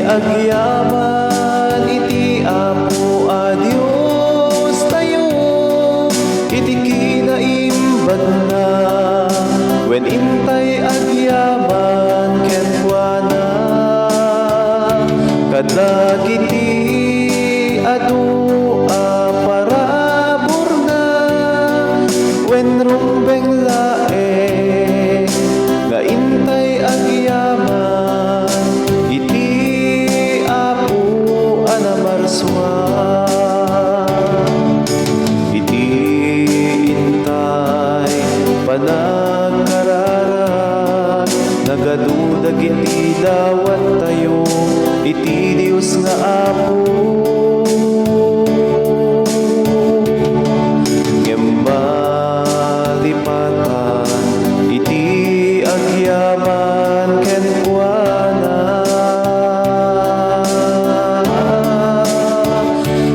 agyaman iti Apo a Dios tayo, iti kinaimbag na wen intay agyaman kenkuana kadagiti adu a parabor na wen rumbeng lae nga intay agyaman iti Apo a namarswa iti intay panagkararag nagadudag iti dawat tayo iti Dios nga Apo ngembalipatan iti agyaman kenkuana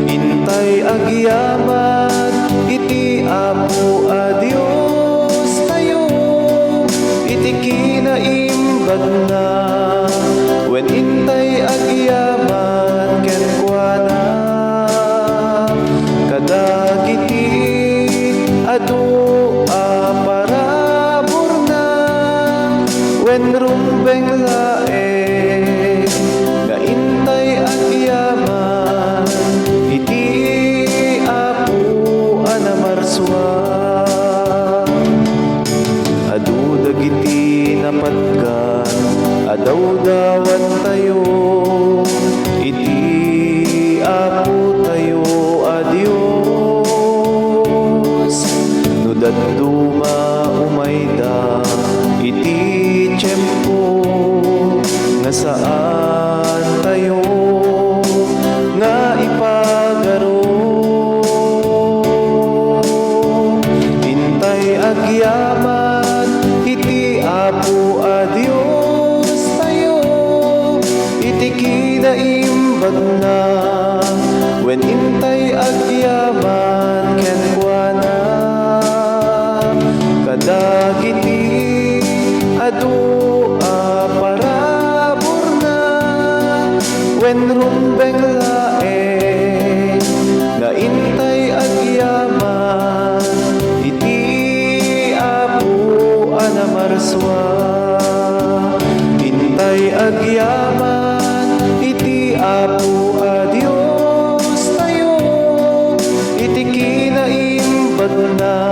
intay agyaman iti Apo a Dios tayo iti kinaimbag na wen intay agyaman kenkuana kadagiti adu a parabor na wen rumbeng lae nga intay agyaman iti Apo a namarswa adu dagiti napatgan adaw dawat tayo iti Apo tayo a Dios no daduma umayda iti tiyempo nga saan tayo nga ipagaro intay agyaman iti Apo a Dios tayo iti kinaimbag na wen intay agyaman kenkuana kadagiti adu a parabor na wen rumbeng lae nga intay agyaman iti Apo a namarswa intay agyaman iti Apo a Dios tayo iti kinaimbag na